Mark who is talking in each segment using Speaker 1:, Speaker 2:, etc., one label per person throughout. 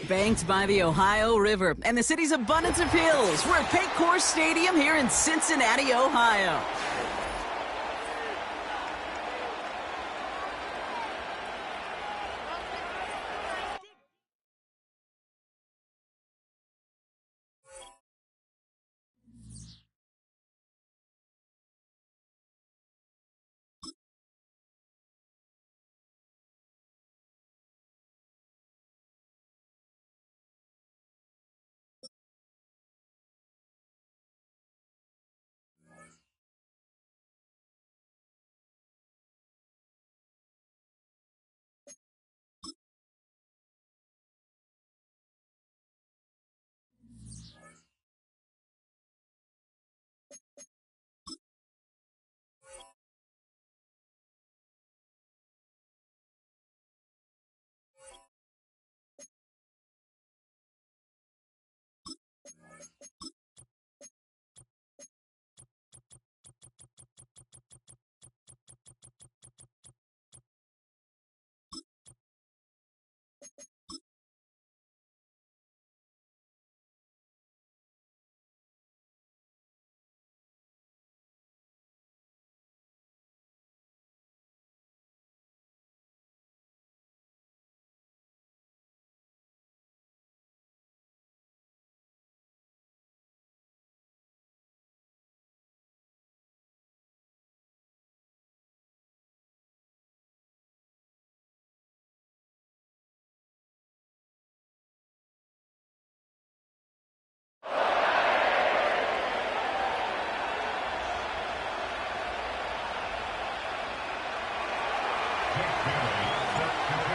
Speaker 1: Banked by the Ohio River and the city's abundance of hills, we're at Paycor Stadium here in Cincinnati, Ohio.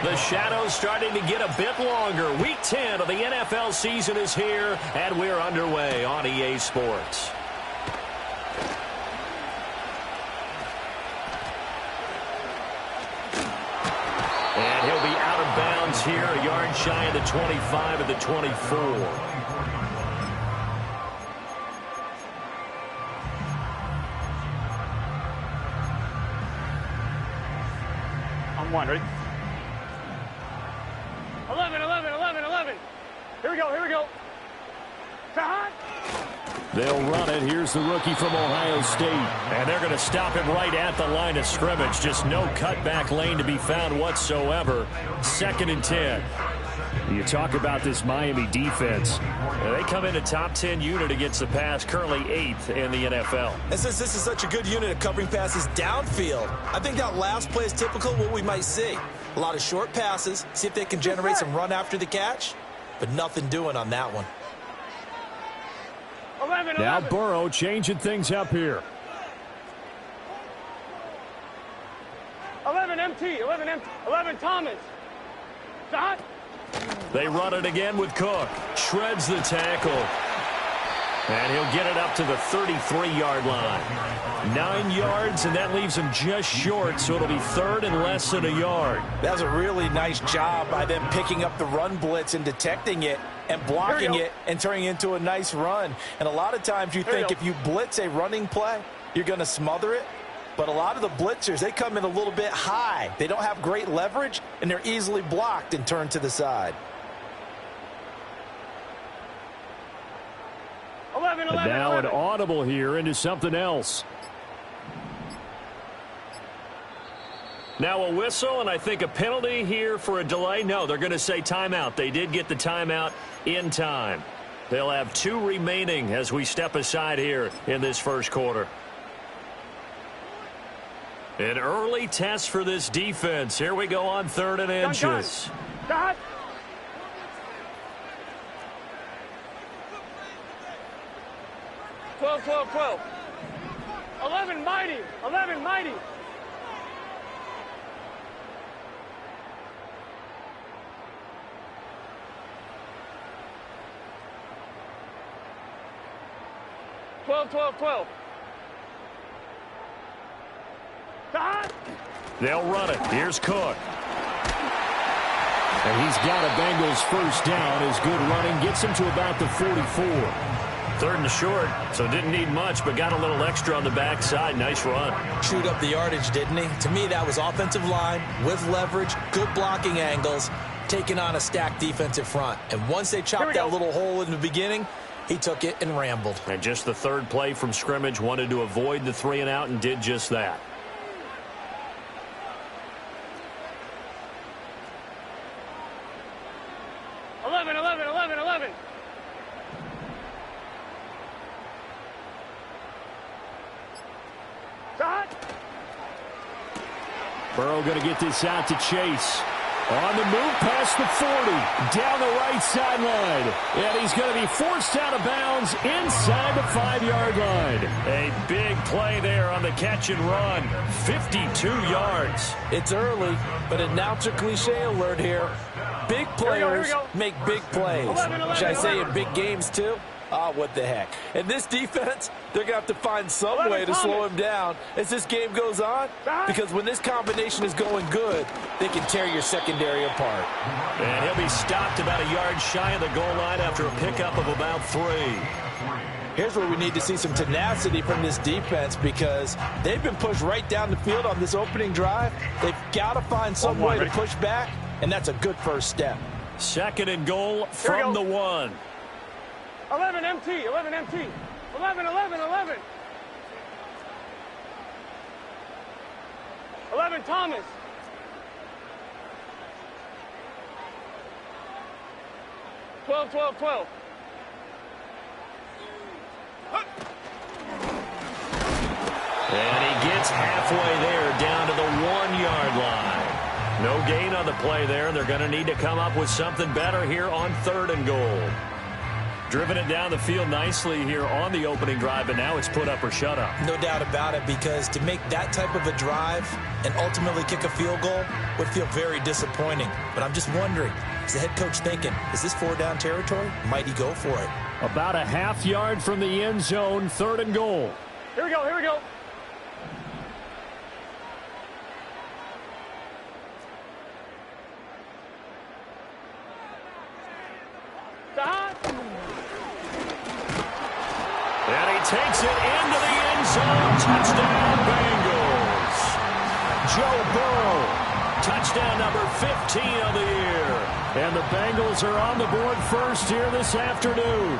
Speaker 2: The shadow's starting to get a bit longer. Week 10 of the NFL season is here, and we're underway on EA Sports. And he'll be out of bounds here, a yard shy of the 25 of the 24.
Speaker 3: I'm wondering. 11. Here we go. Hot.
Speaker 2: They'll run it. Here's the rookie from Ohio State. And they're going to stop him right at the line of scrimmage. Just no cutback lane to be found whatsoever. 2nd and 10. You talk about this Miami defense. They come in a top 10 unit against the pass, currently 8th in the NFL.
Speaker 4: And since this is such a good unit of covering passes downfield, I think that last play is typical of what we might see. A lot of short passes, see if they can generate some run after the catch, but nothing doing on that one.
Speaker 3: 11.
Speaker 2: Now Burrow changing things up here.
Speaker 3: 11 MT. 11 Thomas. Hot.
Speaker 2: They run it again with Cook. Shreds the tackle. And he'll get it up to the 33-yard line. 9 yards, and that leaves him just short, so it'll be 3rd and less than a yard.
Speaker 4: That was a really nice job by them picking up the run blitz and detecting it and blocking it and turning it into a nice run. And a lot of times you think if you blitz a running play, you're going to smother it. But a lot of the blitzers, they come in a little bit high. They don't have great leverage, and they're easily blocked and turned to the side.
Speaker 3: 11.
Speaker 2: And now an audible here into something else. Now a whistle, and I think a penalty here for a delay. No, they're going to say timeout. They did get the timeout in time. They'll have 2 remaining as we step aside here in this first quarter. An early test for this defense. Here we go on 3rd and inches.
Speaker 3: Done. 12. 11 mighty. 12.
Speaker 2: They'll run it. Here's Cook. And he's got a Bengals first down. His good running gets him to about the 44. 3rd and short, so didn't need much, but got a little extra on the backside. Nice run.
Speaker 4: Chewed up the yardage, didn't he? To me, that was offensive line with leverage, good blocking angles. taking on a stacked defensive front. And once they chopped that little hole in the beginning, he took it and rambled.
Speaker 2: And just the third play from scrimmage, wanted to avoid the 3-and-out and did just that. Burrow going to get this out to Chase. On the move past the 40, down the right sideline. And he's going to be forced out of bounds inside the 5-yard line. A big play there on the catch and run. 52 yards.
Speaker 4: It's early, but announcer cliche alert here. Big players make big plays. Should I say in big games too? What the heck. And this defense, they're going to have to find some way to slow him down as this game goes on. Because when this combination is going good, they can tear your secondary apart.
Speaker 2: And he'll be stopped about a yard shy of the goal line after a pickup of about 3.
Speaker 4: Here's where we need to see some tenacity from this defense because they've been pushed right down the field on this opening drive. They've got to find some way to push back, and that's a good first step.
Speaker 2: 2nd and goal from the 1.
Speaker 3: 11 MT, 11 MT, 11, 11, 11. 11 Thomas. Twelve, 12, 12.
Speaker 2: And he gets halfway there down to the 1-yard line. No gain on the play there. They're going to need to come up with something better here on 3rd and goal. Driven it down the field nicely here on the opening drive, but now it's put up or shut up.
Speaker 4: No doubt about it, because to make that type of a drive and ultimately kick a field goal would feel very disappointing. But I'm just wondering, is the head coach thinking, is this 4-down territory? Might he go for it?
Speaker 2: About a half yard from the end zone, 3rd and goal.
Speaker 3: Here we go, here we go.
Speaker 2: And he takes it into the end zone. Touchdown, Bengals. Joe Burrow. Touchdown number 15 of the year. And the Bengals are on the board first here this afternoon.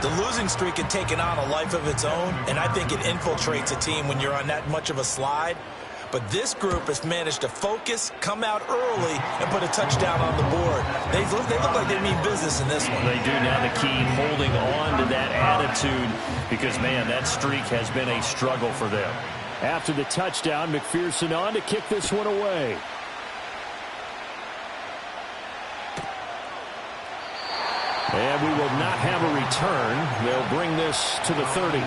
Speaker 4: The losing streak had taken on a life of its own, and I think it infiltrates a team when you're on that much of a slide. But this group has managed to focus, come out early, and put a touchdown on the board. They look like they mean business in this one.
Speaker 2: They do. Now the key, holding on to that attitude, because, man, that streak has been a struggle for them. After the touchdown, McPherson on to kick this one away. And we will not have a return. They'll bring this to the 30.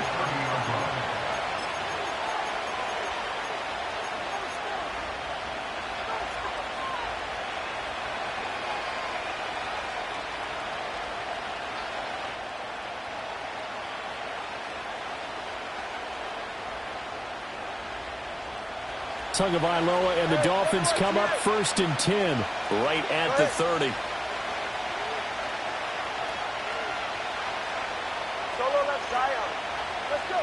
Speaker 2: Tagovailoa and the Dolphins come up 1st and 10. Right at the 30.
Speaker 3: Solo left Zion. Let's go.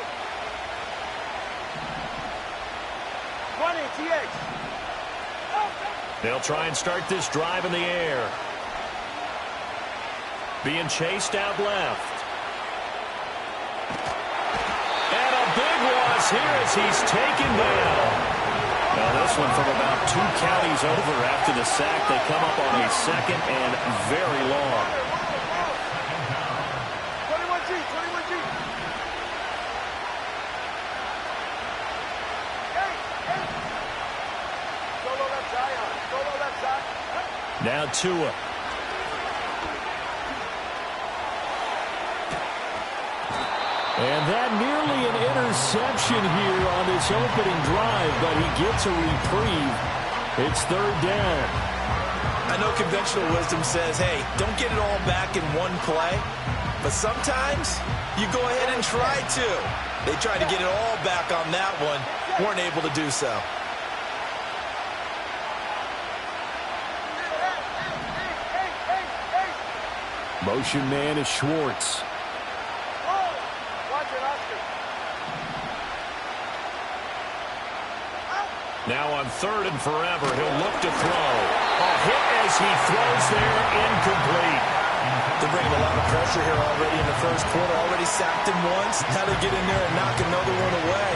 Speaker 3: 20, TX.
Speaker 2: They'll try and start this drive in the air. Being chased out left. And a big loss here as he's taken down. Now this one from about 2 counties over after the sack. They come up on a 2nd and very long.
Speaker 3: 21G, 21G. Hey. Solo left Zion. Solo left Zion.
Speaker 2: Now Tua. And that nearly an interception here on this opening drive, but he gets a reprieve. It's 3rd down.
Speaker 4: I know conventional wisdom says, hey, don't get it all back in one play. But sometimes you go ahead and try to. They tried to get it all back on that one. Weren't able to do so.
Speaker 2: Motion man is Schwartz. Now on 3rd and forever, he'll look to throw. A hit as he throws there, incomplete.
Speaker 4: They're bringing a lot of pressure here already in the first quarter. Already sacked him once. Now they get in there and knock another one away.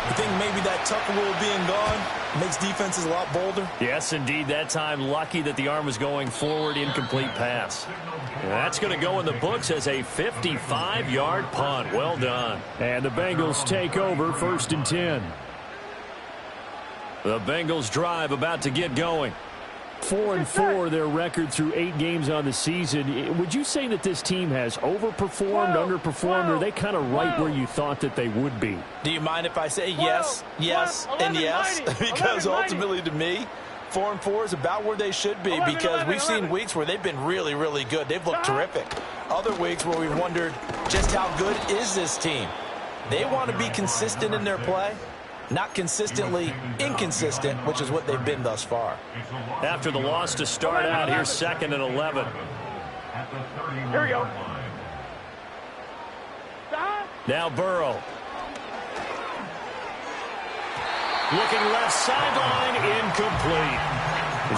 Speaker 4: I think maybe that Tucker rule being gone makes defenses a lot bolder.
Speaker 2: Yes, indeed. That time, lucky that the arm was going forward. Incomplete pass. And that's going to go in the books as a 55-yard punt. Well done. And the Bengals take over 1st and 10. The Bengals drive about to get going. 4-4 their record through 8 games on the season. Would you say that this team has overperformed, underperformed, or are they kind of right where you thought that they would be?
Speaker 4: Do you mind if I say yes, yes, and yes? Because ultimately to me, 4-4 is about where they should be because we've seen weeks where they've been really, really good. They've looked terrific. Other weeks where we've wondered just how good is this team. They want to be consistent in their play. Not consistently inconsistent, which is what they've been thus far.
Speaker 2: After the loss to start out, here's 2nd and 11.
Speaker 3: Here we go.
Speaker 2: Now Burrow. Looking left sideline, incomplete.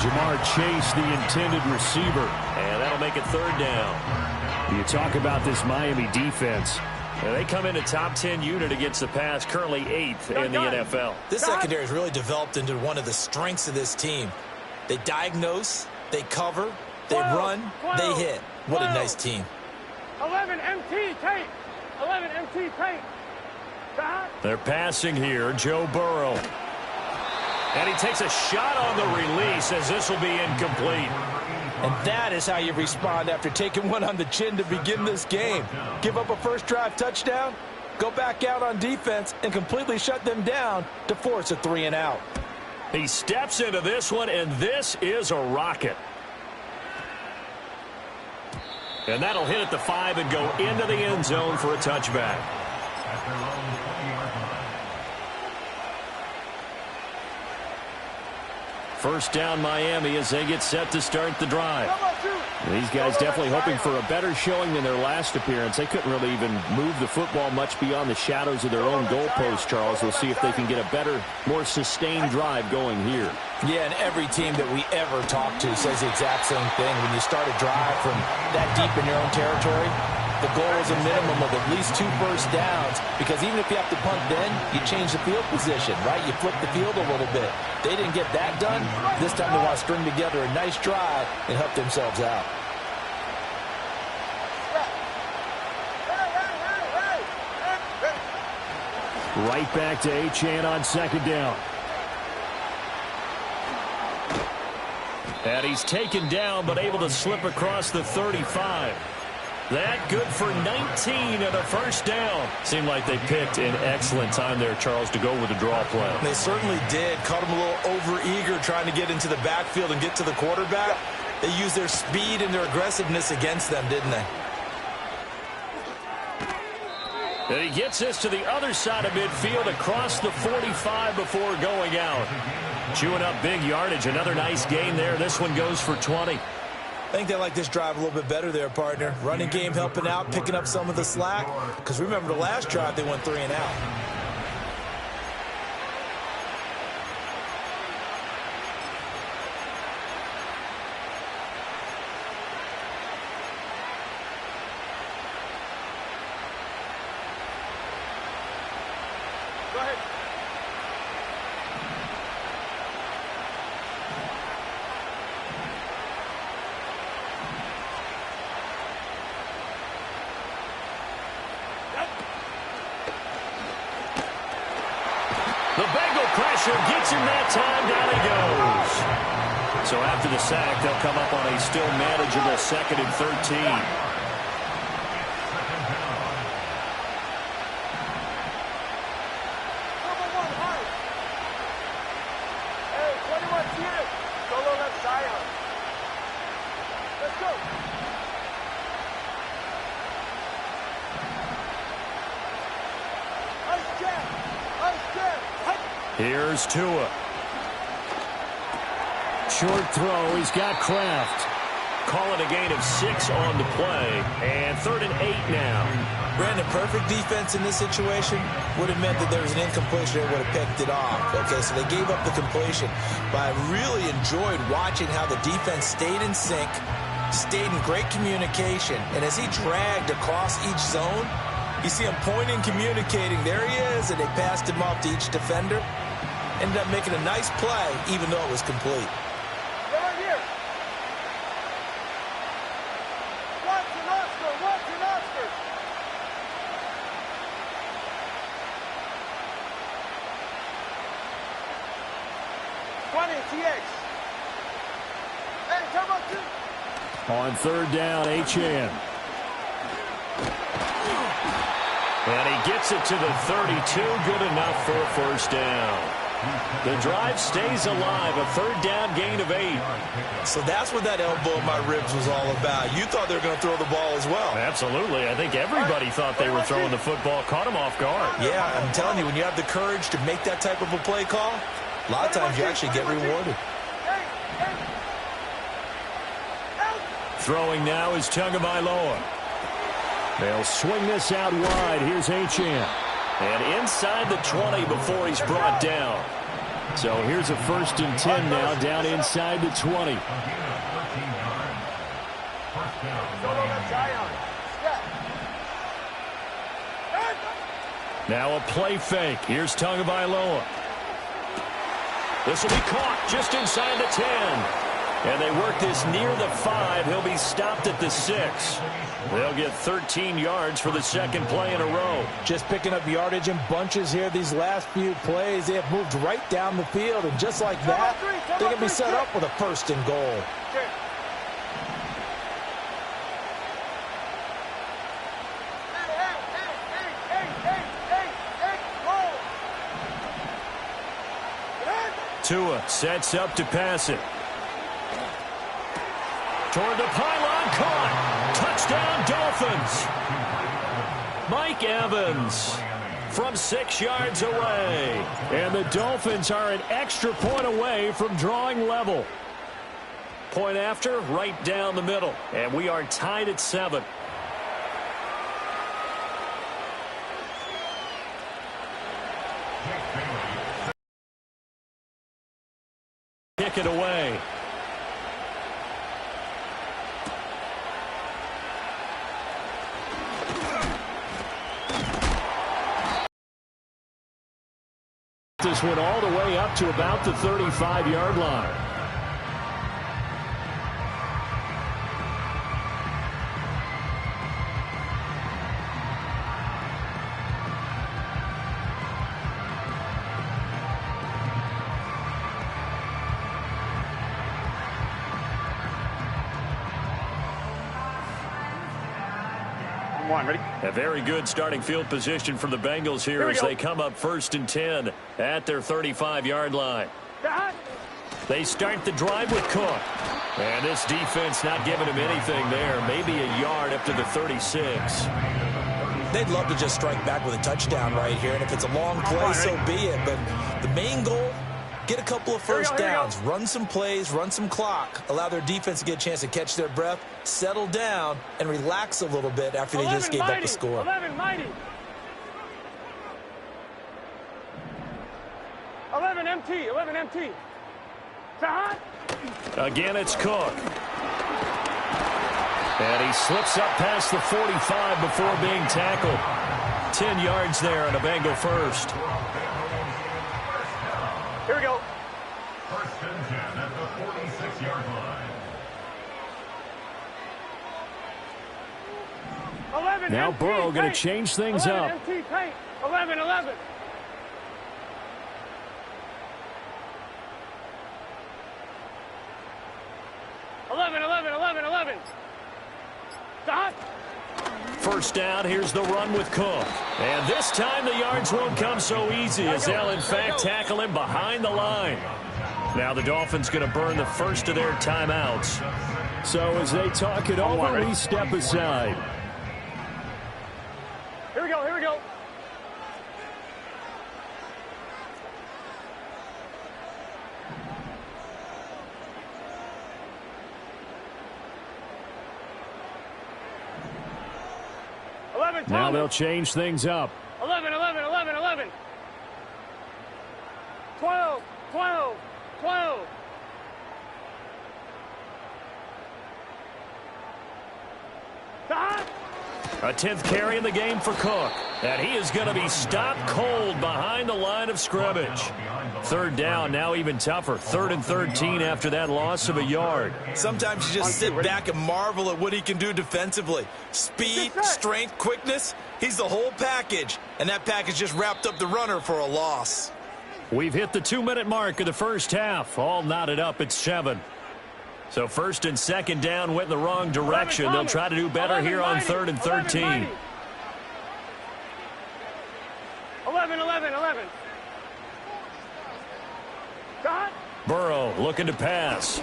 Speaker 2: Jamar Chase, the intended receiver. And that'll make it 3rd down.
Speaker 5: You talk about this Miami defense.
Speaker 2: And they come in a top 10 unit against the pass, currently 8th in the NFL.
Speaker 4: This secondary has really developed into one of the strengths of this team. They diagnose, they cover, they run, they hit. What a nice team.
Speaker 3: 11 MT tape. 11 MT tape.
Speaker 2: They're passing here, Joe Burrow. And he takes a shot on the release as this will be incomplete.
Speaker 4: And that is how you respond after taking one on the chin to begin this game. Give up a first drive touchdown, go back out on defense, and completely shut them down to force a 3-and-out.
Speaker 2: He steps into this one, and this is a rocket. And that'll hit at the 5 and go into the end zone for a touchback. First down Miami as they get set to start the drive.
Speaker 5: These guys definitely hoping for a better showing than their last appearance. They couldn't really even move the football much beyond the shadows of their own goalpost, Charles. We'll see if they can get a better, more sustained drive going here.
Speaker 4: Yeah, and every team that we ever talk to says the exact same thing. When you start a drive from that deep in your own territory, the goal is a minimum of at least 2 first downs, because even if you have to punt then, you change the field position, right? You flip the field a little bit. They didn't get that done. This time they want to string together a nice drive and help themselves out.
Speaker 5: Right back to Achane on 2nd down.
Speaker 2: And he's taken down, but able to slip across the 35. That good for 19 and a first down. Seemed like they picked an excellent time there, Charles, to go with the draw play.
Speaker 4: They certainly did. Caught them a little over-eager trying to get into the backfield and get to the quarterback. They used their speed and their aggressiveness against them, didn't they?
Speaker 2: And he gets this to the other side of midfield across the 45 before going out. Chewing up big yardage. Another nice gain there. This one goes for 20.
Speaker 4: I think they like this drive a little bit better there, partner. Running game helping out, picking up some of the slack. Because remember the last drive, they went 3-and-out.
Speaker 3: Go ahead.
Speaker 2: The Bengal pressure gets him that time. Down he goes. So after the sack, they'll come up on a still manageable 2nd and 13.
Speaker 3: Hey, 21 here. Solo left side. Let's go. Nice jab. Nice jab.
Speaker 2: Here's Tua.
Speaker 5: Short throw. He's got Kraft.
Speaker 2: call it a gain of 6 on the play. And 3rd and 8 now.
Speaker 4: Brandon, perfect defense in this situation would have meant that there was an incompletion that would have picked it off. Okay, so they gave up the completion. But I really enjoyed watching how the defense stayed in sync, stayed in great communication. And as he dragged across each zone, you see him pointing, communicating. There he is, and they passed him off to each defender. Ended up making a nice play, even though it was complete.
Speaker 3: Right here. Watson, Oscar, Watson, Oscar. TX. Hey, come on, two.
Speaker 5: On 3rd down, Achane.
Speaker 2: And he gets it to the 32. Good enough for a 1st down. The drive stays alive. A 3rd down gain of 8.
Speaker 4: So that's what that elbow in my ribs was all about. You thought they were going to throw the ball as well.
Speaker 2: Absolutely. I think everybody thought they were throwing the football. Caught him off guard.
Speaker 4: Yeah, I'm telling you, when you have the courage to make that type of a play call, a lot of times you actually get rewarded.
Speaker 2: Throwing now is Tagovailoa.
Speaker 5: They'll swing this out wide. Here's Achane.
Speaker 2: And inside the 20 before he's brought down.
Speaker 5: So here's a 1st and 10 now, down inside the 20.
Speaker 2: Now a play fake. Here's Tagovailoa. This will be caught just inside the 10. And they work this near the 5. He'll be stopped at the 6. They'll get 13 yards for the 2nd play in a row.
Speaker 4: Just picking up yardage in bunches here. These last few plays, they have moved right down the field. And just like that, they can be set up with a 1st and goal.
Speaker 2: Tua sets up to pass it. Toward the pylon, caught. Touchdown, Dolphins. Mike Evans from 6 yards away.
Speaker 5: And the Dolphins are an extra point away from drawing level.
Speaker 2: Point after, right down the middle. And we are tied at 7. Kick it away.
Speaker 5: This went all the way up to about the 35-yard line.
Speaker 3: Ready?
Speaker 2: A very good starting field position for the Bengals here as they come up 1st and 10 at their 35-yard line. They start the drive with Cook. And this defense not giving him anything there. Maybe a yard up to the 36.
Speaker 4: They'd love to just strike back with a touchdown right here. And if it's a long play, so be it. But the main goal, get a couple of 1st downs, run some plays, run some clock, allow their defense to get a chance to catch their breath, settle down, and relax a little bit after they just gave up the score.
Speaker 3: 11 MT, 11 MT.
Speaker 2: Again, it's Cook. And he slips up past the 45 before being tackled. 10 yards there on a Bengal 1st.
Speaker 3: Here we go.
Speaker 6: 1st and 10 at the 46-yard line.
Speaker 3: 11
Speaker 5: Now
Speaker 3: MT,
Speaker 5: Burrow going
Speaker 3: paint.
Speaker 5: to change things
Speaker 3: 11
Speaker 5: up.
Speaker 3: MT, paint. 11. 11. Stop.
Speaker 2: 1st down, here's the run with Cook. And this time the yards won't come so easy as they'll in fact tackle him behind the line. Now the Dolphins going to burn the first of their timeouts.
Speaker 5: So as they talk it over, we step aside.
Speaker 3: Here we go. 11,
Speaker 2: Now they'll change things up.
Speaker 3: 11, 11, 11, 11. 12, 12, 12. Stop.
Speaker 2: A 10th carry in the game for Cook. And he is going to be stopped cold behind the line of scrimmage. Third down, now even tougher. 3rd and 13 after that loss of a yard.
Speaker 4: Sometimes you just sit back and marvel at what he can do defensively. Speed, strength, quickness. He's the whole package. And that package just wrapped up the runner for a loss.
Speaker 2: We've hit the 2-minute mark of the first half. All knotted up at 7. So 1st and 2nd down went in the wrong direction. They'll try to do better here on 3rd and 13.
Speaker 3: 11, 11, 11. Stop.
Speaker 2: Burrow looking to pass.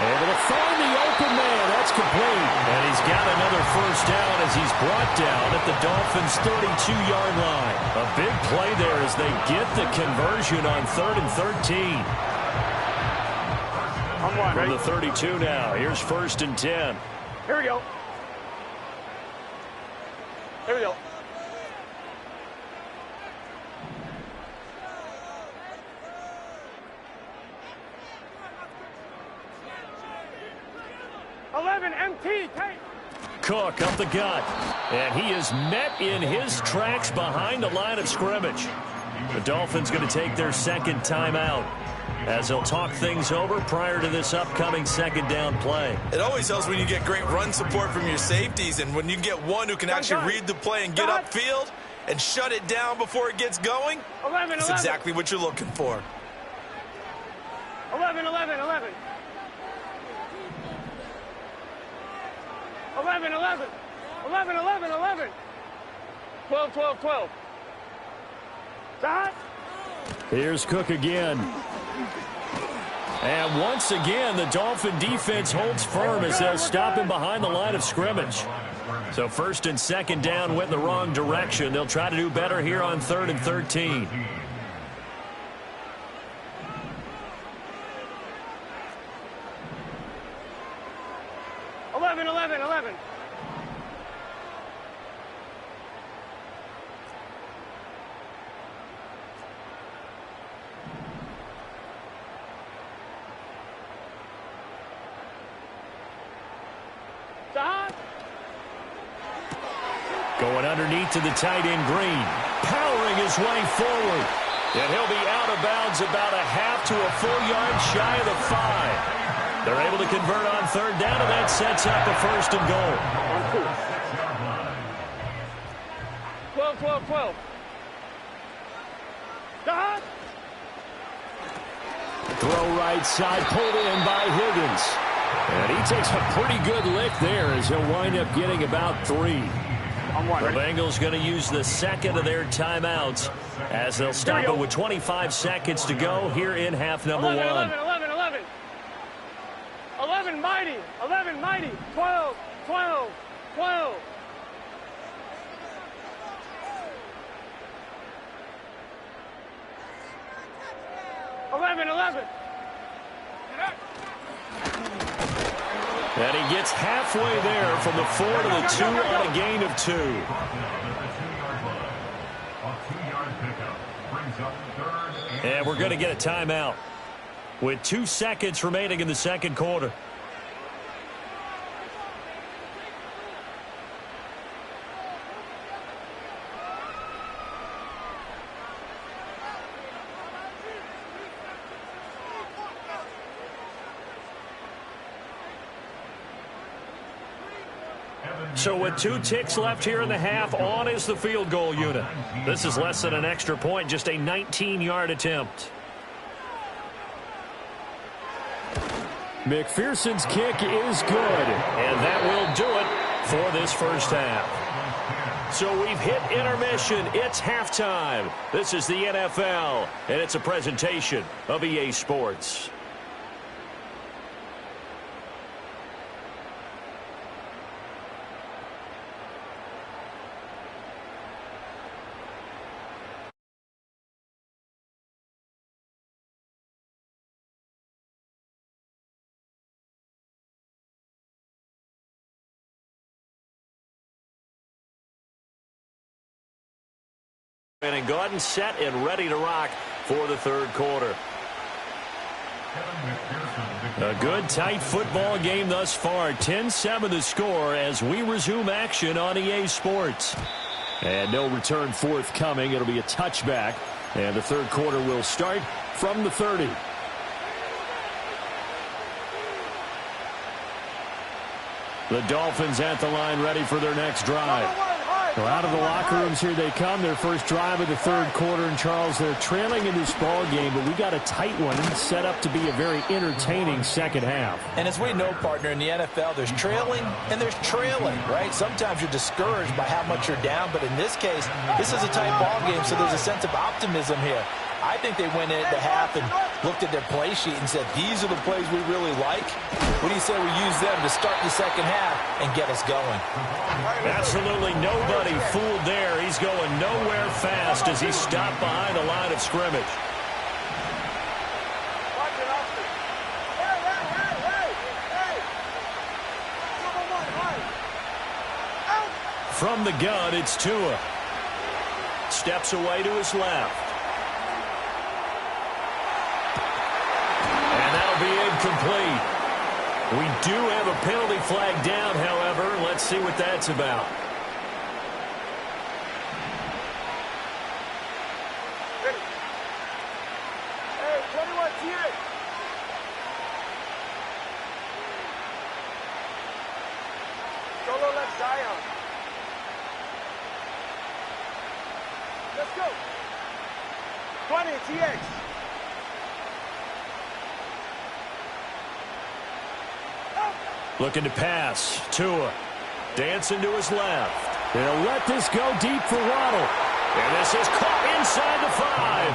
Speaker 2: Able to find the open man. That's complete. And he's got another first down as he's brought down at the Dolphins' 32-yard line. A big play there as they get the conversion on 3rd and 13. From the 32 now. Here's 1st and 10.
Speaker 3: Here we go. Here we go. MT,
Speaker 2: Cook up the gut. And he is met in his tracks behind the line of scrimmage. The Dolphins going to take their 2nd timeout as they'll talk things over prior to this upcoming 2nd down play.
Speaker 4: It always helps when you get great run support from your safeties, and when you get one who can actually read the play and get upfield and shut it down before it gets going.
Speaker 3: 11,
Speaker 4: that's
Speaker 3: 11.
Speaker 4: exactly what you're looking for.
Speaker 3: 11, 11, 11. 11, 11. 11, 11, 11. 12, 12, 12. Stop.
Speaker 2: Here's Cook again. And once again, the Dolphin defense holds firm as they'll stop him behind the line of scrimmage. So 1st and 2nd down went in the wrong direction. They'll try to do better here on 3rd and 13. Going underneath to the tight end Green. Powering his way forward. And he'll be out of bounds about a half to a full yard shy of the 5. They're able to convert on 3rd down, and that sets up a 1st and goal.
Speaker 3: 12, 12, 12. Stop.
Speaker 2: Throw right side, pulled in by Higgins. And he takes a pretty good lick there as he'll wind up getting about 3. The Bengals going to use the 2nd of their timeouts as they'll stop it with 25 seconds to go here in half number 1.
Speaker 3: 11, 11, 11. 11 mighty. 11 mighty. 12, 12, 12. 11, 11.
Speaker 2: And he gets halfway there from the 4 to the 2 on a gain of 2. And we're going to get a timeout with 2 seconds remaining in the 2nd quarter. So with 2 ticks left here in the half, on is the field goal unit. This is less than an extra point, just a 19-yard attempt. McPherson's kick is good, and that will do it for this first half. So we've hit intermission. It's halftime. This is the NFL, and it's a presentation of EA Sports. And go ahead and set and ready to rock for the third quarter. A good, tight football game thus far. 10-7 the score as we resume action on EA Sports. And no return forthcoming. It'll be a touchback. And the third quarter will start from the 30. The Dolphins at the line ready for their next drive. Well, out of the locker rooms here they come. Their first drive of the third quarter. And, Charles, they're trailing in this ball game, but we got a tight one set up to be a very entertaining second half.
Speaker 4: And as we know, partner, in the NFL, there's trailing and there's trailing, right? Sometimes you're discouraged by how much you're down, but in this case, this is a tight ball game, so there's a sense of optimism here. I think they went in at the half and looked at their play sheet and said, these are the plays we really like. What do you say we use them to start the second half and get us going?
Speaker 2: Absolutely nobody fooled there. He's going nowhere fast as he stopped behind the line of scrimmage. From the gun, it's Tua. Steps away to his left. And that'll be incomplete. We do have a penalty flag down, however. Let's see what that's about.
Speaker 3: Hey, 21 TA. Solo left Zion. Let's go. 20 TX.
Speaker 2: Looking to pass. Tua dancing to his left. They'll let this go deep for Waddle. And this is caught inside the 5.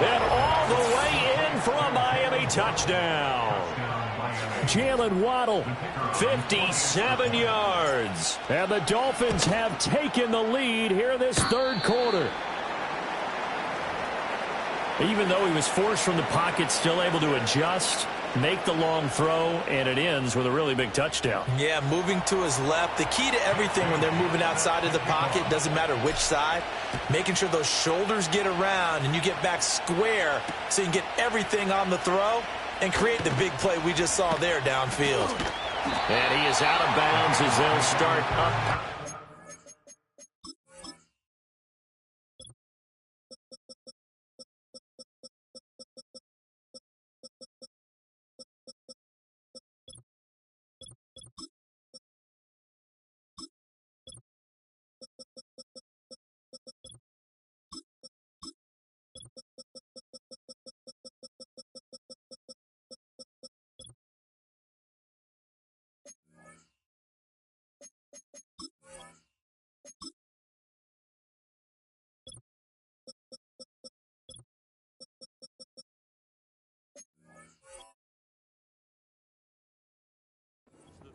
Speaker 2: And all the way in for a Miami touchdown. Jalen Waddle, 57 yards. And the Dolphins have taken the lead here this third quarter. Even though he was forced from the pocket, still able to adjust, make the long throw, and it ends with a really big touchdown.
Speaker 4: Yeah, moving to his left. The key to everything when they're moving outside of the pocket, doesn't matter which side, making sure those shoulders get around and you get back square so you can get everything on the throw and create the big play we just saw there downfield.
Speaker 2: And he is out of bounds as they'll start up.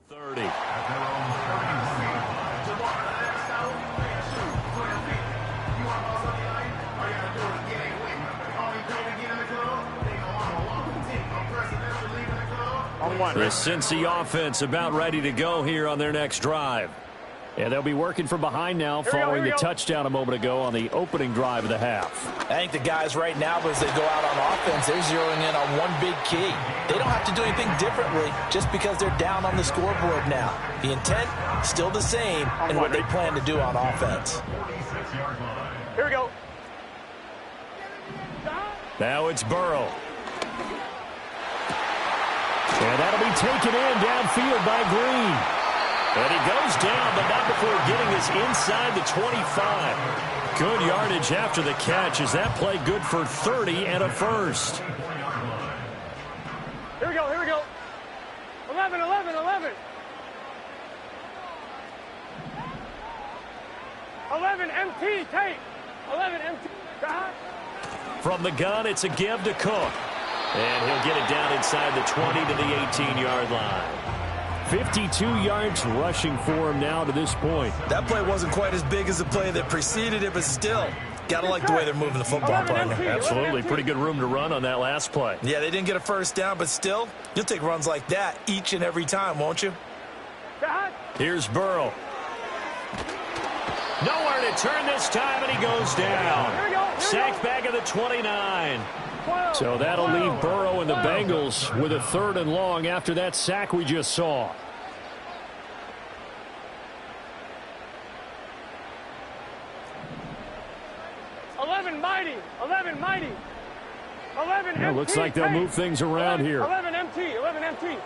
Speaker 2: The 30. The Cincy offense about ready to go here on their next drive. And they'll be working from behind now following the touchdown a moment ago on the opening drive of the half.
Speaker 4: I think the guys right now, as they go out on offense, they're zeroing in on one big key. They don't have to do anything differently just because they're down on the scoreboard now. The intent, still the same in what they plan to do on offense.
Speaker 3: Here we go.
Speaker 2: Now it's Burrow. And that'll be taken in downfield by Green. And he goes down, but not before getting us inside the 25. Good yardage after the catch. Is that play good for 30 and a first?
Speaker 3: Here we go, here we go. 11, 11, 11. 11 MT, take. 11 MT.
Speaker 2: From the gun, it's a give to Cook. And he'll get it down inside the 20 to the 18-yard line. 52 yards rushing for him now to this point.
Speaker 4: That play wasn't quite as big as the play that preceded it, but still, got to like the way they're moving the football, partner.
Speaker 2: Absolutely. Pretty good room to run on that last play.
Speaker 4: Yeah, they didn't get a first down, but still, you'll take runs like that each and every time, won't you?
Speaker 2: Here's Burrow. Nowhere to turn this time, and he goes down. Sacked back at the 29.
Speaker 5: So that'll leave Burrow and the Bengals with a 3rd and long after that sack we just saw.
Speaker 3: Mighty. 11
Speaker 5: Yeah, looks like they'll move things around here.
Speaker 3: 11 MT.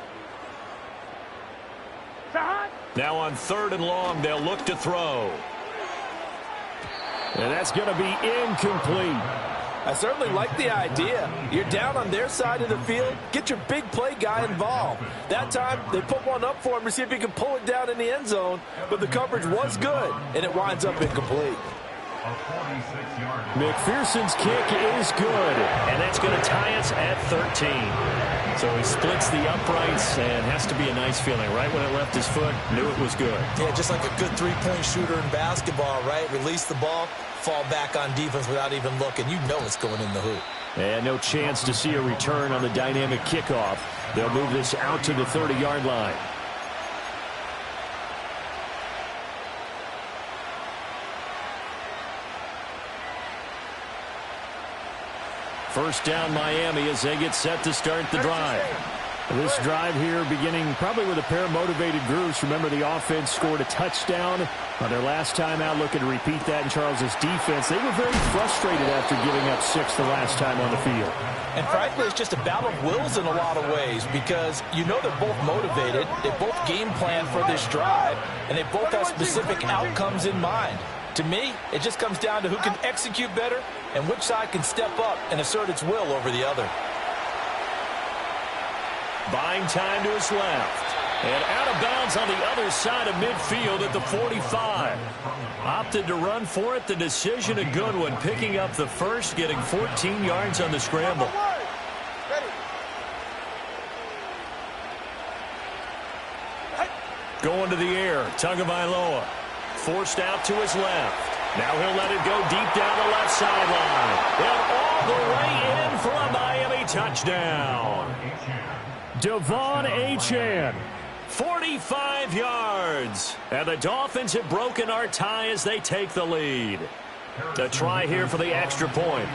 Speaker 2: Now on 3rd and long, they'll look to throw.
Speaker 5: And that's going to be incomplete.
Speaker 4: I certainly like the idea. You're down on their side of the field. Get your big play guy involved. That time, they put one up for him to see if he can pull it down in the end zone. But the coverage was good, and it winds up incomplete.
Speaker 5: McPherson's kick is good.
Speaker 2: And that's going to tie us at 13. So he splits the uprights, and has to be a nice feeling. Right when it left his foot, knew it was good.
Speaker 4: Yeah, just like a good three-point shooter in basketball, right? Release the ball, fall back on defense without even looking. You know it's going in the hoop.
Speaker 5: And no chance to see a return on the dynamic kickoff. They'll move this out to the 30-yard line. First down Miami as they get set to start the drive. This drive here beginning probably with a pair of motivated groups. Remember, the offense scored a touchdown on their last time out. Looking to repeat that in Charles's defense. They were very frustrated after giving up 6 the last time on the field.
Speaker 4: And frankly, it's just a battle of wills in a lot of ways because you know they're both motivated. They both game plan for this drive, and they both have specific outcomes in mind. To me, it just comes down to who can execute better and which side can step up and assert its will over the other.
Speaker 2: Buying time to his left. And out of bounds on the other side of midfield at the 45. Opted to run for it. The decision a good one. Picking up the first, getting 14 yards on the scramble. Going to the air. Tagovailoa. Forced out to his left. Now he'll let it go deep down the left sideline. And all the way in for a Miami touchdown.
Speaker 5: Devon Achane.
Speaker 2: 45 yards. And the Dolphins have broken our tie as they take the lead. The try here for the extra point.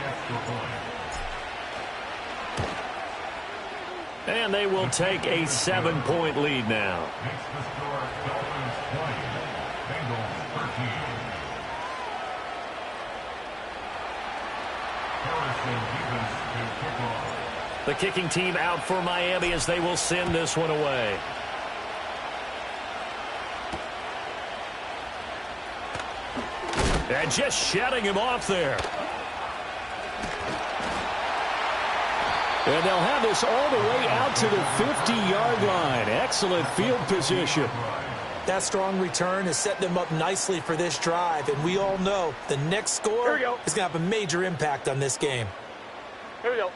Speaker 2: And they will take a 7-point lead now. The kicking team out for Miami as they will send this one away. And just shutting him off there.
Speaker 5: And they'll have this all the way out to the 50-yard line. Excellent field position.
Speaker 4: That strong return has set them up nicely for this drive, and we all know the next score is going to have a major impact on this game.
Speaker 3: Here we go.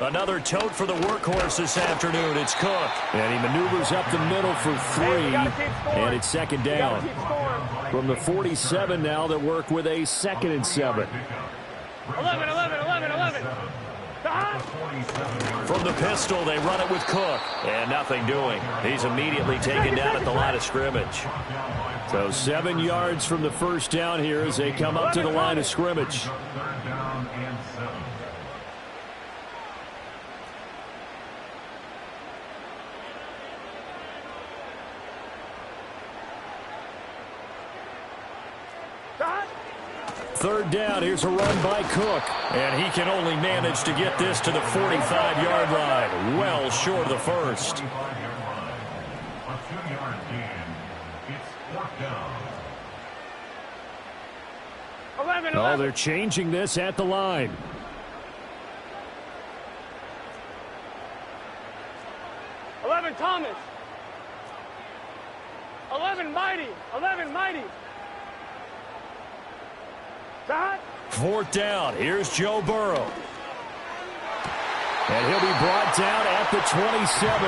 Speaker 2: Another tote for the workhorse this afternoon. It's Cook.
Speaker 5: And he maneuvers up the middle for 3. And it's second down. From the 47 now, they'll work with a 2nd and 7.
Speaker 3: 11.
Speaker 2: From the pistol, they run it with Cook. And nothing doing. He's immediately taken down at the line of scrimmage.
Speaker 5: So 7 yards from the first down here as they come up to the line of scrimmage. Third down, here's a run by Cook.
Speaker 2: And he can only manage to get this to the 45-yard line. Well short of the first.
Speaker 5: Oh, they're changing this at the line.
Speaker 3: Thomas. 11 Mighty.
Speaker 2: Fourth down. Here's Joe Burrow.
Speaker 5: And he'll be brought down at the 27.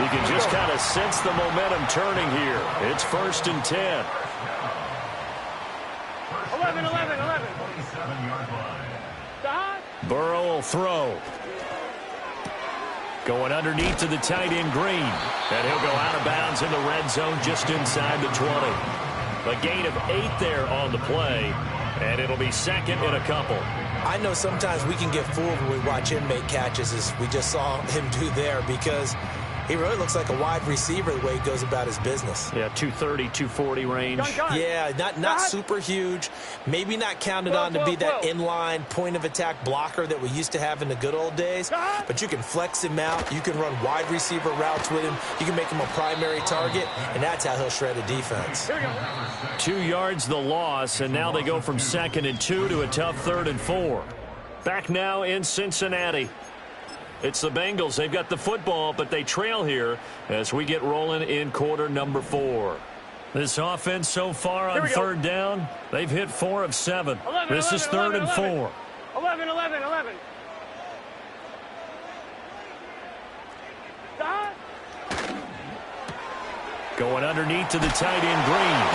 Speaker 2: You can just kind of sense the momentum turning here. It's 1st and 10.
Speaker 3: 11.
Speaker 2: Burrow will throw. Going underneath to the tight end Green. And he'll go out of bounds in the red zone just inside the 20. A gain of 8 there on the play, and it'll be second in a couple.
Speaker 4: I know sometimes we can get fooled when we watch him make catches, as we just saw him do there, because he really looks like a wide receiver the way he goes about his business.
Speaker 5: Yeah, 230, 240 range.
Speaker 4: Yeah, not super huge. Maybe not counted on to be that inline point-of-attack blocker that we used to have in the good old days. But you can flex him out. You can run wide receiver routes with him. You can make him a primary target, and that's how he'll shred a defense.
Speaker 2: 2 yards the loss, and now they go from 2nd and 2 to a tough 3rd and 4. Back now in Cincinnati. It's the Bengals. They've got the football, but they trail here as we get rolling in quarter number 4. This offense so far on 3rd down, they've hit 4 of 7. This is 3rd and 4.
Speaker 3: 11.
Speaker 2: Going underneath to the tight end Green.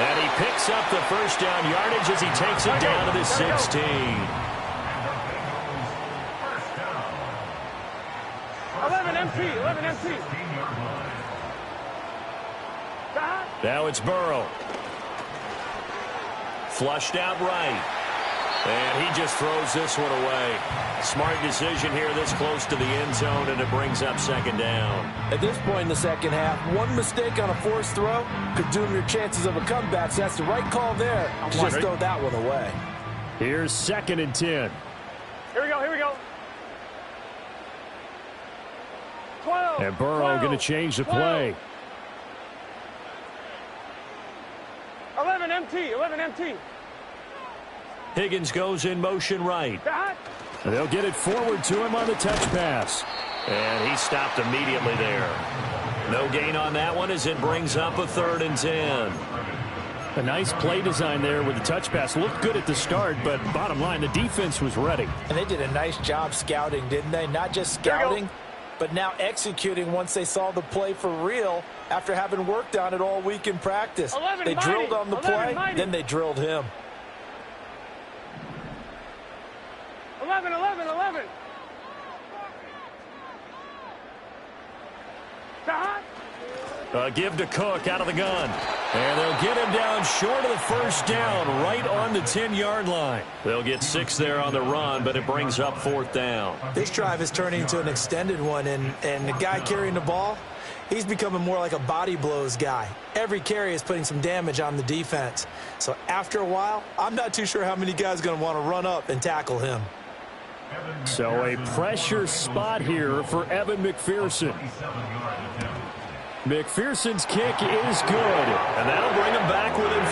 Speaker 2: And he picks up the first down yardage as he takes it down to the 16.
Speaker 3: 11 empty.
Speaker 2: Now it's Burrow. Flushed out right. And he just throws this one away. Smart decision here this close to the end zone, and it brings up 2nd down.
Speaker 4: At this point in the second half, one mistake on a forced throw could doom your chances of a comeback. So that's the right call there to just throw that one away.
Speaker 2: Here's 2nd and 10.
Speaker 3: Here we go. 12.
Speaker 2: And Burrow going to change the play.
Speaker 3: 11 empty.
Speaker 2: Higgins goes in motion right. They'll get it forward to him on the touch pass. And he stopped immediately there. No gain on that one as it brings up a 3rd and 10.
Speaker 5: A nice play design there with the touch pass. Looked good at the start, but bottom line, the defense was ready.
Speaker 4: And they did a nice job scouting, didn't they? Not just scouting, but now executing once they saw the play for real after having worked on it all week in practice. They drilled on the play, then they drilled him.
Speaker 3: 11.
Speaker 2: Give to Cook out of the gun. And they'll get him down short of the first down, right on the 10-yard line. They'll get 6 there on the run, but it brings up 4th down.
Speaker 4: This drive is turning into an extended one, and the guy carrying the ball, he's becoming more like a body blows guy. Every carry is putting some damage on the defense. So after a while, I'm not too sure how many guys are going to want to run up and tackle him.
Speaker 5: So a pressure spot here for Evan McPherson. McPherson's kick is good,
Speaker 2: and that'll bring him back within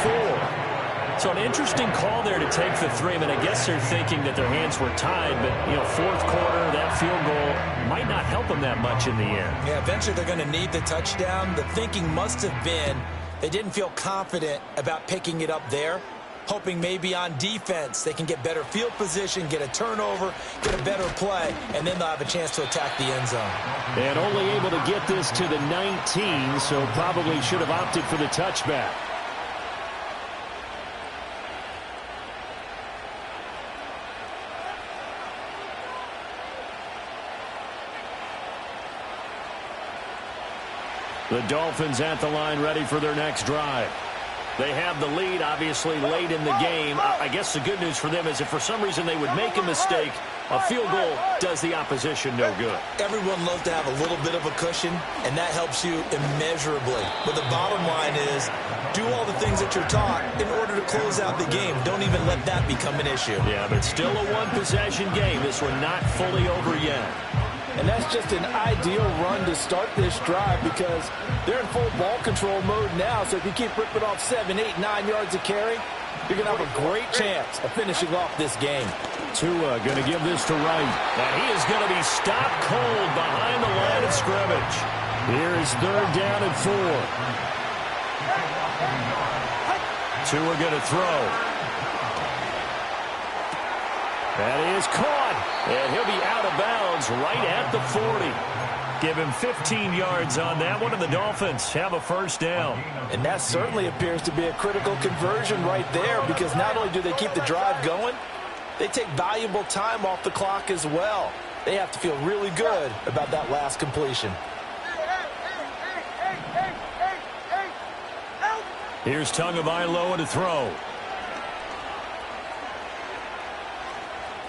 Speaker 2: 4. So an interesting call there to take the 3. I mean, I guess they're thinking that their hands were tied, but, 4th quarter, that field goal might not help them that much in the end.
Speaker 4: Yeah, eventually they're going to need the touchdown. The thinking must have been they didn't feel confident about picking it up there, hoping maybe on defense they can get better field position, get a turnover, get a better play, and then they'll have a chance to attack the end zone.
Speaker 5: And only able to get this to the 19, so probably should have opted for the touchback. The Dolphins at the line, ready for their next drive. They have the lead, obviously, late in the game. I guess the good news for them is if for some reason they would make a mistake, a field goal does the opposition no good.
Speaker 4: Everyone loves to have a little bit of a cushion, and that helps you immeasurably. But the bottom line is do all the things that you're taught in order to close out the game. Don't even let that become an issue.
Speaker 2: Yeah, but still a one-possession game. This one not fully over yet.
Speaker 4: And that's just an ideal run to start this drive because they're in full ball control mode now. So if you keep ripping off 7, 8, 9 yards of carry, you're going to have a great chance of finishing off this game.
Speaker 5: Tua going to give this to Wright.
Speaker 2: And he is going to be stopped cold behind the line of scrimmage.
Speaker 5: Here is 3rd down and 4.
Speaker 2: Tua going to throw. That is caught. And he'll be out of bounds right at the 40. Give him 15 yards on that one, and the Dolphins have a first down.
Speaker 4: And that certainly appears to be a critical conversion right there because not only do they keep the drive going, they take valuable time off the clock as well. They have to feel really good about that last completion.
Speaker 2: Here's Tagovailoa to throw.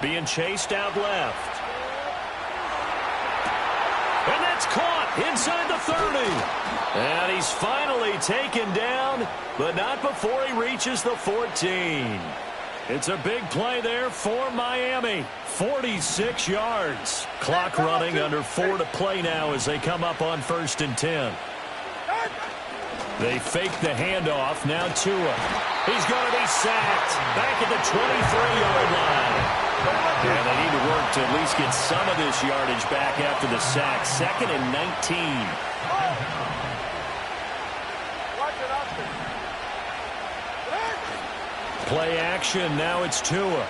Speaker 2: Being chased out left. And that's caught inside the 30. And he's finally taken down, but not before he reaches the 14. It's a big play there for Miami. 46 yards. Clock running, under 4 to play now as they come up on 1st and 10. They fake the handoff. Now Tua. He's going to be sacked. Back at the 23-yard line. And they need to work to at least get some of this yardage back after the sack. 2nd and 19. Play action. Now it's Tua.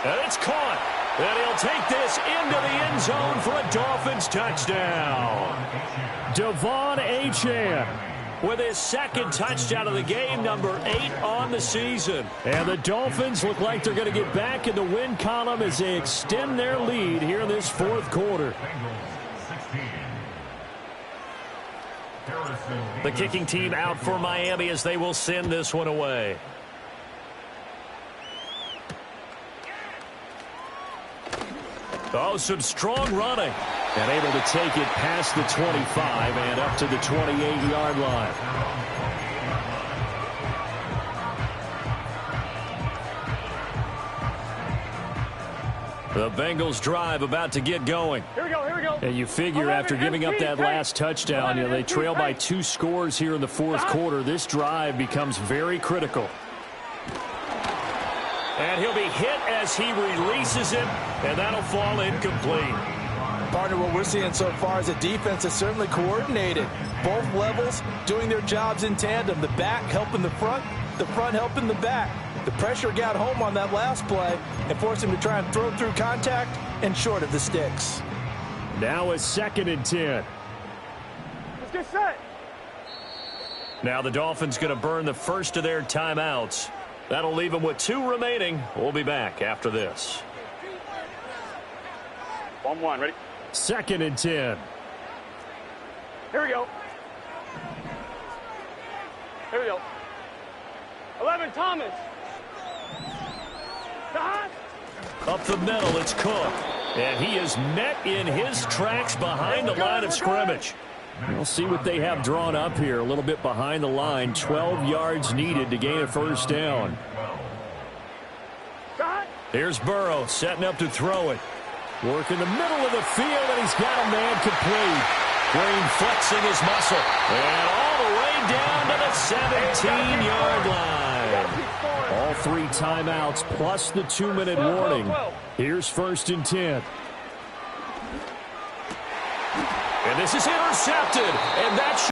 Speaker 2: And it's caught. And he'll take this into the end zone for a Dolphins touchdown. Devon Achane with his 2nd touchdown of the game, number 8 on the season. And the Dolphins look like they're going to get back in the win column as they extend their lead here in this 4th quarter. The kicking team out for Miami as they will send this one away. Oh, some strong running. And able to take it past the 25 and up to the 28-yard line. The Bengals drive about to get going.
Speaker 3: Here we go, here we go.
Speaker 2: And you figure after giving up that last touchdown, they trail by 2 scores here in the 4th quarter. This drive becomes very critical. And he'll be hit as he releases it, and that'll fall incomplete.
Speaker 4: Partner, what we're seeing so far is a defense that's certainly coordinated. Both levels doing their jobs in tandem. The back helping the front helping the back. The pressure got home on that last play and forced him to try and throw through contact and short of the sticks.
Speaker 2: Now it's 2nd and 10.
Speaker 3: Let's get set.
Speaker 2: Now the Dolphins going to burn the first of their timeouts. That'll leave them with 2 remaining. We'll be back after this.
Speaker 3: 1-1, ready?
Speaker 2: 2nd and 10.
Speaker 3: Here we go. Here we go. 11, Thomas.
Speaker 2: Up the middle, it's Cook. And he is met in his tracks behind the line of scrimmage. We'll see what they have drawn up here. A little bit behind the line. 12 yards needed to gain a 1st down. Here's Burrow setting up to throw it. Work in the middle of the field, and he's got a man complete. Green flexing his muscle. And all the way down to the 17-yard line. All 3 timeouts plus the 2-minute warning. Here's 1st and 10. And this is intercepted. And that's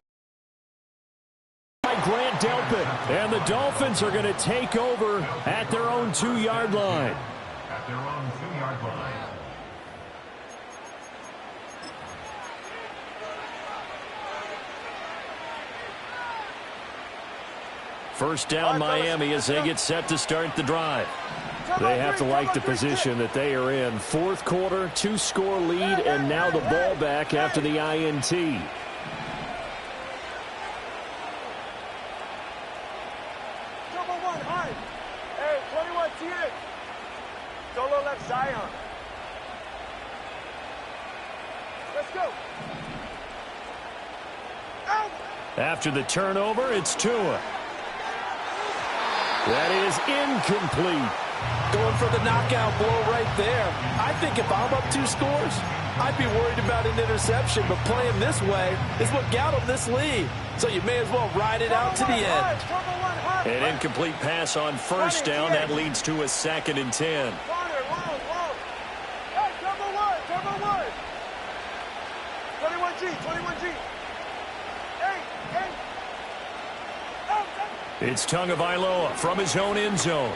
Speaker 2: by Grant Delpit. And the Dolphins are going to take over at their own 2-yard line.
Speaker 6: At their own 2-yard line.
Speaker 2: First down Miami as they get set to start the drive. They have to like the position that they are in. 4th quarter, 2-score lead, and now the ball back after the INT.
Speaker 3: Trouble 1, high. Hey, 21, TX. Solo left Zion. Let's go. Out.
Speaker 2: After the turnover, it's Tua. That is incomplete.
Speaker 4: Going for the knockout blow right there. I think if I'm up 2 scores, I'd be worried about an interception, but playing this way is what got him this lead. So you may as well ride it out to the end.
Speaker 2: An incomplete pass on 1st down. That leads to a 2nd and 10.
Speaker 3: Hey, double one. 21G. Hey.
Speaker 2: It's Tagovailoa from his own end zone.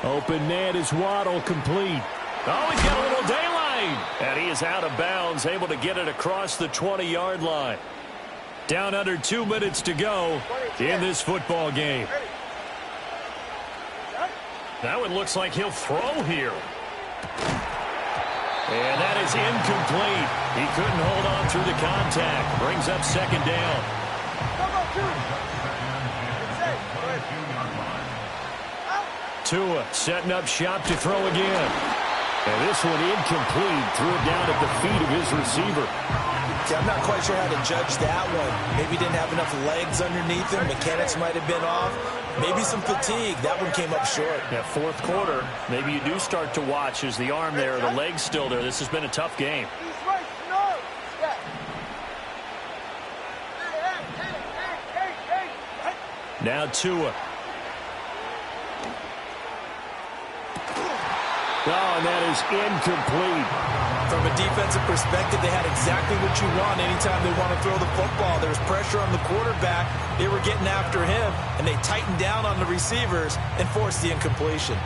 Speaker 2: Open net is Waddle, complete. Oh, he's got a little daylight. And he is out of bounds, able to get it across the 20-yard line. Down under 2 minutes to go in this football game. That one looks like he'll throw here. And that is incomplete. He couldn't hold on through the contact. Brings up 2nd down. Tua setting up shop to throw again. And this one incomplete. Threw it down at the feet of his receiver.
Speaker 4: Yeah, I'm not quite sure how to judge that one. Maybe he didn't have enough legs underneath him. Mechanics might have been off. Maybe some fatigue. That one came up short.
Speaker 2: Yeah, fourth quarter, maybe you do start to watch as the arm there, the leg's still there. This has been a tough game. Now Tua. Oh, and that is incomplete.
Speaker 4: From a defensive perspective, they had exactly what you want anytime they want to throw the football. There was pressure on the quarterback. They were getting after him, and they tightened down on the receivers and forced the incompletion.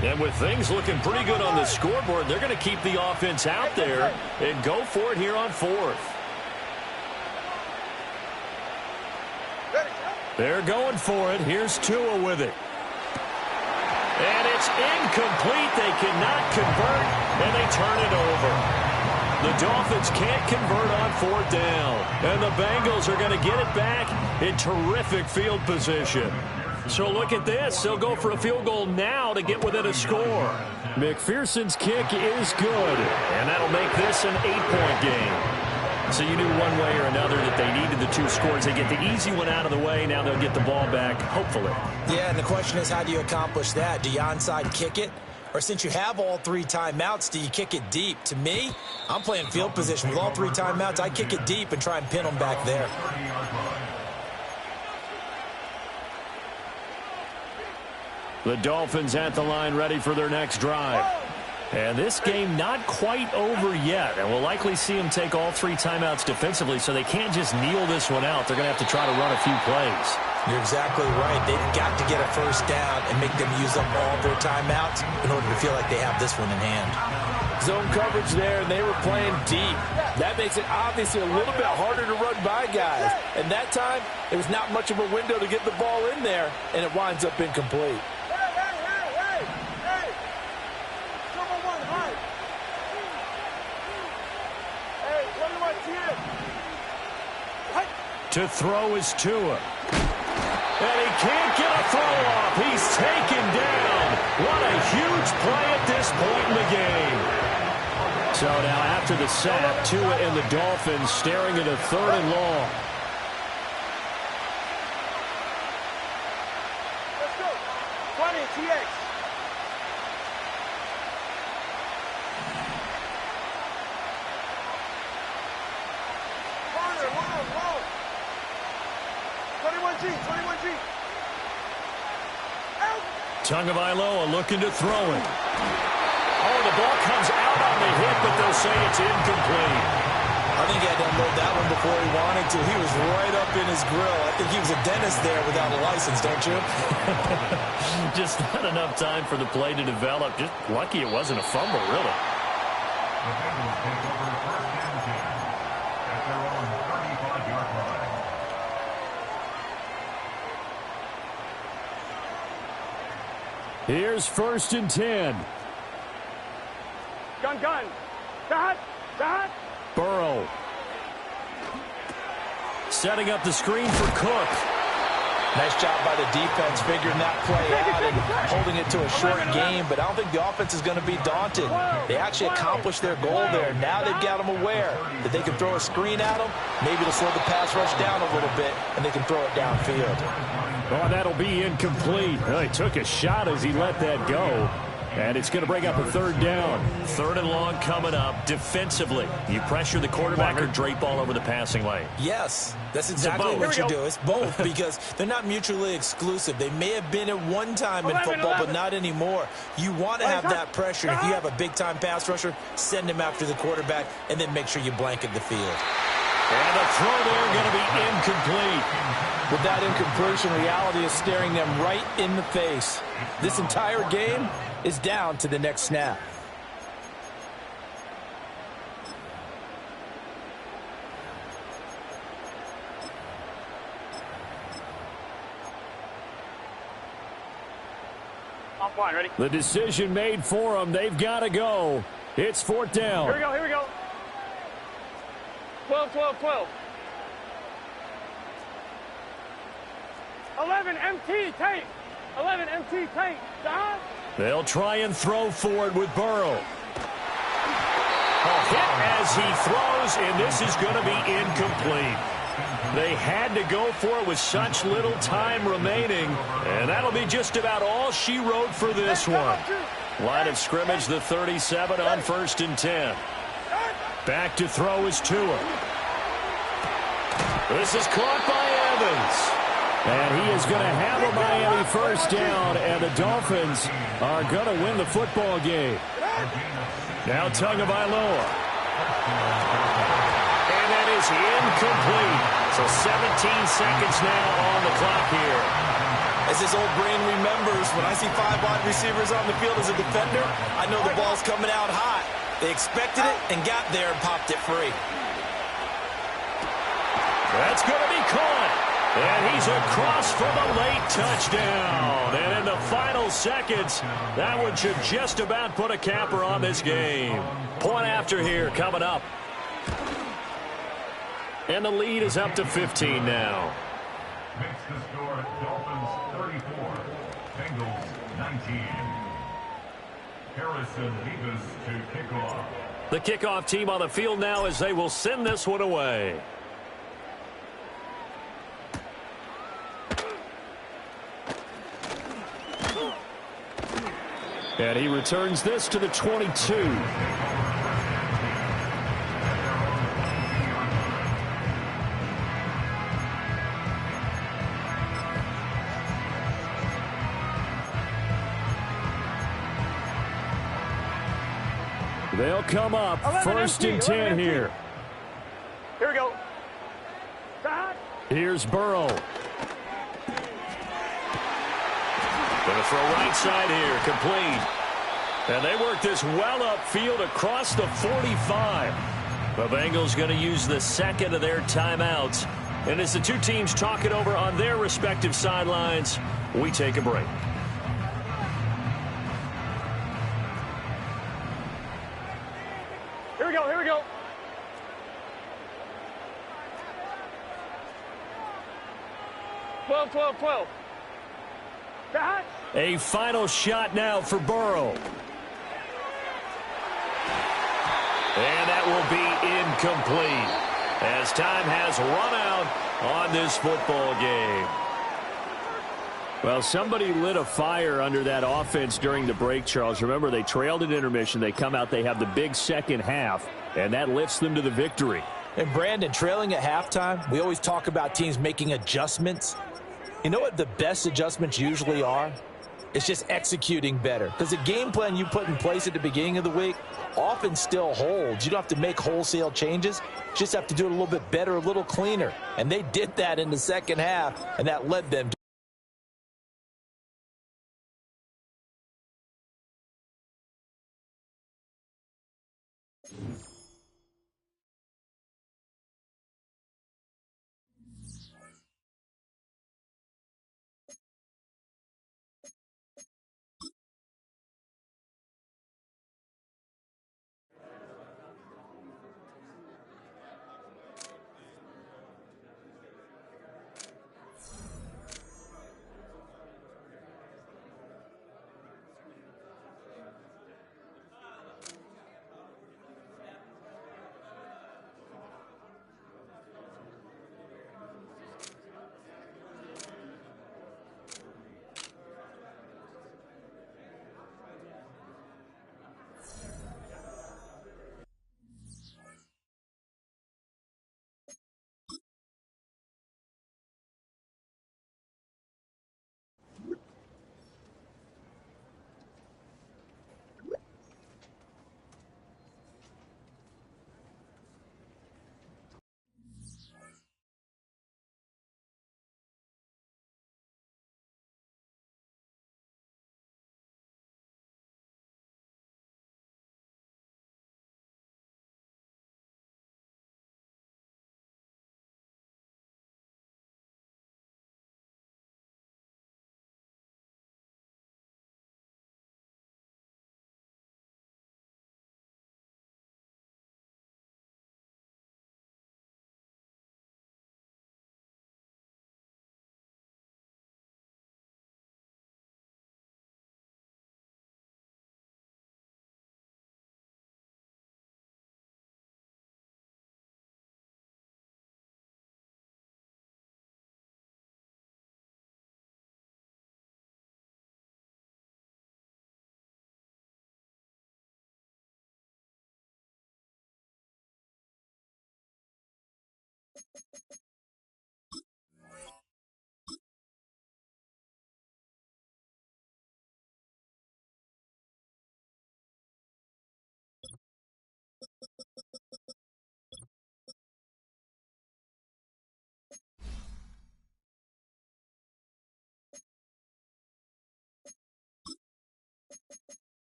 Speaker 2: And with things looking pretty good on the scoreboard, they're going to keep the offense out there and go for it here on fourth. They're going for it. Here's Tua with it. And it's incomplete. They cannot convert, and they turn it over. The Dolphins can't convert on fourth down. And the Bengals are going to get it back in terrific field position. So look at this. They'll go for a field goal now to get within a score. McPherson's kick is good, and that'll make this an 8-point game. So you knew one way or another that they needed the two scores. They get the easy one out of the way. Now they'll get the ball back, hopefully.
Speaker 4: Yeah, and the question is, how do you accomplish that? Do you onside kick it? Or since you have all three timeouts, do you kick it deep? To me, I'm playing field position. With all three timeouts, I kick it deep and try and pin them back there.
Speaker 2: The Dolphins at the line ready for their next drive. And this game not quite over yet. And we'll likely see them take all three timeouts defensively, so they can't just kneel this one out. They're going to have to try to run a few plays.
Speaker 4: You're exactly right. They've got to get a first down and make them use up all their timeouts in order to feel like they have this one in hand.
Speaker 7: Zone coverage there, and they were playing deep. That makes it obviously a little bit harder to run by guys. And that time, it was not much of a window to get the ball in there, and it winds up incomplete.
Speaker 2: To throw is Tua. And he can't get a throw off. He's taken down. What a huge play at this point in the game. So now after the sack, Tua and the Dolphins staring at a 3rd and long.
Speaker 3: Let's go. 20, TX. Long. 21G.
Speaker 2: Tagovailoa looking to throw it. Oh, the ball comes out on the hit, but they'll say it's incomplete.
Speaker 4: I think he had to unload that one before he wanted to. He was right up in his grill. I think he was a dentist there without a license, don't you?
Speaker 2: Just not enough time for the play to develop. Just lucky it wasn't a fumble, really.
Speaker 6: The Bengals take over 1st and 10 at their own 35-yard line.
Speaker 2: Here's 1st and 10.
Speaker 3: Gun. Dot.
Speaker 2: Burrow. Setting up the screen for Cook.
Speaker 4: Nice job by the defense figuring that play out and holding it to a short game, but I don't think the offense is going to be daunted. They actually accomplished their goal there. Now they've got them aware that they can throw a screen at them. Maybe it'll slow the pass rush down a little bit, and they can throw it downfield.
Speaker 2: Oh, that'll be incomplete. Well, he took a shot as he let that go. And it's going to bring up a 3rd down. 3rd and long coming up. Defensively, you pressure the quarterback or drape all over the passing lane?
Speaker 4: Yes, that's exactly what you do. It's both because they're not mutually exclusive. They may have been at one time in football, but not anymore. You want to have that pressure. If you have a big-time pass rusher, send him after the quarterback, and then make sure you blanket the field.
Speaker 2: And the throw there going to be incomplete.
Speaker 7: With that incompletion, reality is staring them right in the face. This entire game is down to the next snap.
Speaker 3: On fine. Ready?
Speaker 5: The decision made for them. They've got to go. It's 4th down.
Speaker 3: Here we go. Here we go. 12, 12, 12. 11 MT tank. 11 MT tank. Down.
Speaker 2: They'll try and throw for it with Burrow. A hit as he throws, and this is going to be incomplete. They had to go for it with such little time remaining, and that'll be just about all she wrote for this one. Line of scrimmage, the 37 on 1st and 10. Back to throw is Tua. This is caught by Evans. And he is going to have a Miami 1st down, and the Dolphins are going to win the football game. Now Tagovailoa. And that is incomplete. So 17 seconds now on the clock here.
Speaker 4: As his old brain remembers, when I see 5 wide receivers on the field as a defender, I know the ball's coming out hot. They expected it and got there and popped it free.
Speaker 2: That's going to be caught. And he's across for the late touchdown. And in the final seconds, that one should just about put a capper on this game. Point after here coming up. And the lead is up to 15 now.
Speaker 6: Makes the score Dolphins 34, Bengals 19. Harrison Davis to kickoff.
Speaker 2: The kickoff team on the field now as they will send this one away.
Speaker 5: And he returns this to the 22. They'll come up 1st and 10 here.
Speaker 3: Here we go. Back.
Speaker 5: Here's Burrow.
Speaker 2: Going to throw right side here, complete. And they work this well upfield across the 45. The Bengals going to use the second of their timeouts. And as the two teams talk it over on their respective sidelines, we take a break.
Speaker 3: Here we go. Here we go. Twelve, 12. Back.
Speaker 2: A final shot now for Burrow. And that will be incomplete as time has run out on this football game.
Speaker 5: Well, somebody lit a fire under that offense during the break, Charles. Remember, they trailed at intermission. They come out, they have the big second half, and that lifts them to the victory.
Speaker 4: And Brandon, trailing at halftime, we always talk about teams making adjustments. You know what the best adjustments usually are? It's just executing better. Because the game plan you put in place at the beginning of the week often still holds. You don't have to make wholesale changes. You just have to do it a little bit better, a little cleaner. And they did that in the second half, and that led them to